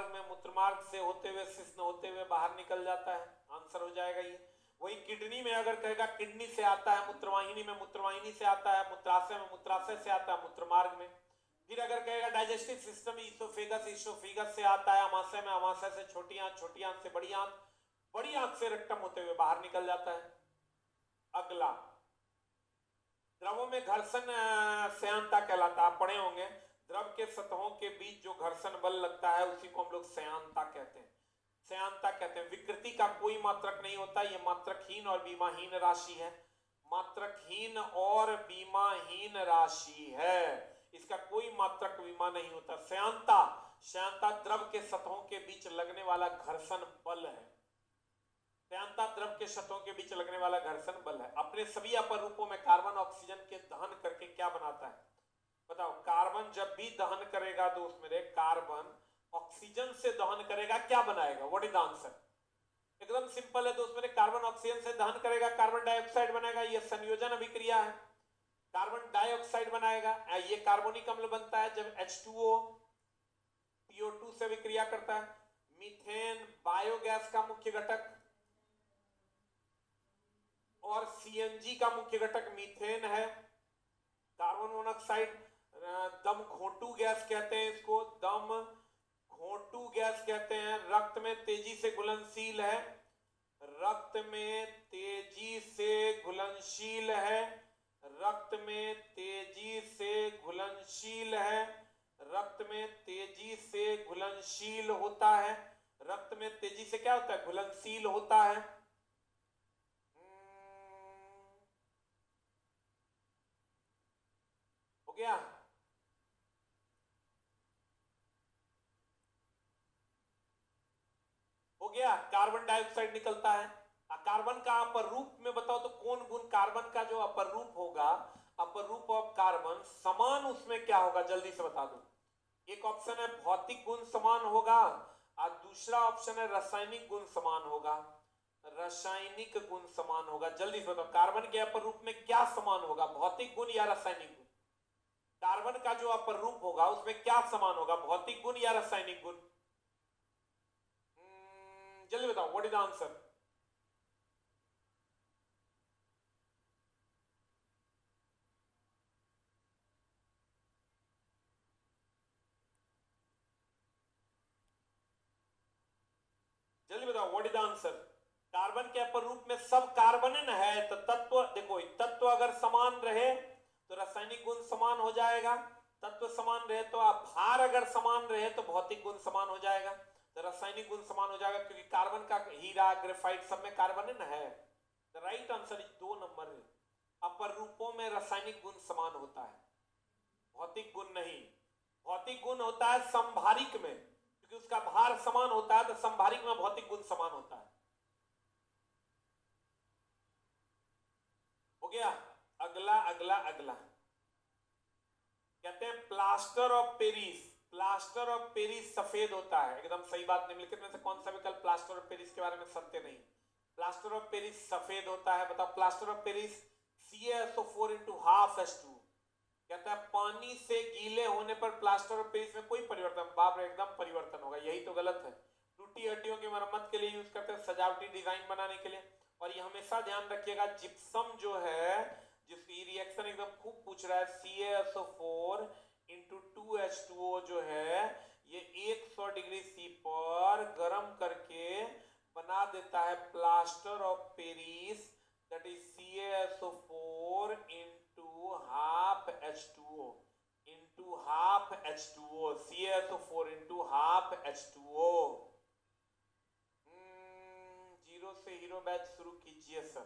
में, मूत्रमार्ग से होते हुए, शिश्न होते हुए बाहर निकल जाता है। आंसर हो जाएगा ये। वही किडनी में अगर कहेगा किडनी से आता है, मूत्रवाहिनी में मूत्रवाहिनी से आता है, मूत्राशय में मूत्राशय से आता है, मूत्रमार्ग में। फिर अगर कहेगा डाइजेस्टिव सिस्टम, ईसोफेगस ईसोफेगस से आता है, अमाशय में अमाशय से छोटी आंत, छोटी आंत से बड़ी आंत, बड़ी आंत से रेक्टम होते हुए बाहर निकल जाता है। अगला, द्रवों में घर्षण श्यानता कहलाता है, आप पढ़े होंगे। द्रव के सतहों के बीच जो घर्षण बल लगता है उसी को हम लोग श्यानता कहते हैं। श्यानता कहते हैं। विकृति का कोई मात्रक नहीं होता, ये मात्रकहीन और बीमाहीन राशि है। मात्रकहीन और बीमाहीन राशि है, इसका कोई मात्रक बीमा नहीं होता। श्यानता, श्यानता द्रव के सतहों के बीच लगने वाला घर्षण बल है। श्यानता द्रव के सतहों के बीच लगने वाला घर्षण बल है। अपने सभी अपर रूपों में कार्बन ऑक्सीजन के दहन करके क्या बनाता है बताओ? कार्बन जब भी दहन करेगा दोस्त मेरे, कार्बन ऑक्सीजन से दहन करेगा, क्या बनाएगा? What is the answer? एकदम सिंपल है दोस्त मेरे, कार्बन ऑक्सीजन से दहन करेगा, कार्बन डाइऑक्साइड बनाएगा। यह संयोजन अभिक्रिया है, कार्बन डाइऑक्साइड बनाएगा। ये कार्बोनिक अम्ल बनता है जब H2O CO2 से अभिक्रिया करता है। मीथेन बायोगैस का मुख्य घटक और CNG का मुख्य घटक मीथेन है। कार्बन मोनोऑक्साइड दम घोंटू गैस कहते हैं इसको, दम घोंटू गैस कहते हैं। रक्त में तेजी से घुलनशील है, रक्त में तेजी से घुलनशील है, रक्त में तेजी से घुलनशील है, रक्त में तेजी से घुलनशील होता है। रक्त में तेजी से क्या होता है? घुलनशील होता है। हो गया? हो गया। कार्बन डाइऑक्साइड निकलता है। कार्बन का अपर रूप में बताओ तो कौन गुण कार्बन का जो अपर रूप होगा, अपर रूप ऑफ कार्बन, समान उसमें क्या होगा? जल्दी से बता दो। एक ऑप्शन है भौतिक गुण समान होगा और दूसरा ऑप्शन है रासायनिक गुण समान होगा। रासायनिक गुण समान होगा। जल्दी से बताओ, कार्बन के अपर रूप में क्या समान होगा? भौतिक गुण या रासायनिक गुण? कार्बन का जो अपर रूप होगा उसमें क्या समान होगा? भौतिक गुण या रासायनिक गुण? जल्दी बताओ, व्हाट इज द आंसर? जल्दी बताओ, what is the answer? Carbon के अपर रूप में सब कार्बन है तो तत्व, देखो तत्व अगर समान रहे तो रासायनिक गुण समान हो जाएगा। तत्व समान रहे तो आप, भार अगर समान रहे तो भौतिक गुण समान हो जाएगा, तो रासायनिक गुण समान हो जाएगा, क्योंकि कार्बन का हीरा ग्रेफाइट सब में कार्बन है। The right answer is 2 number है। अपर रूपों में रासायनिक गुण समान होता है, भौतिक गुण नहीं। भौतिक गुण होता है संभारिक में, क्योंकि उसका भार समान होता है, तो संभारिक में भौतिक गुण समान होता है। हो गया? अगला अगला अगला कहते हैं plaster of Paris. Plaster of Paris सफेद होता है, एकदम सही बात। निम्नलिखित में से कौन सा विकल्प प्लास्टर ऑफ पेरिस के बारे में सत्य नहीं? प्लास्टर ऑफ पेरिस सफेद होता है। बताओ, plaster of Paris CaSO4 into half H2 कहता है पानी से गीले होने पर प्लास्टर ऑफ पेरिस में कोई परिवर्तन, बाप रे एकदम परिवर्तन होगा। यही तो गलत है। टूटी हड्डियों की मरम्मत के लिए यूज करते हैं, सजावटी डिजाइन बनाने के लिए। और ये हमेशा ध्यान रखिएगा, जिप्सम जो है, जिसकी रिएक्शन एकदम खूब पूछ रहा है, CaSO4 into 2H2O जो है, ये 100 डिग्री C पर गर्म करके बना देता है plaster of Paris, that is CaSO4 into half H2O into half H2O, CaSO4 into half H2O। Zero से हीरो बैच शुरू कीजिए सर।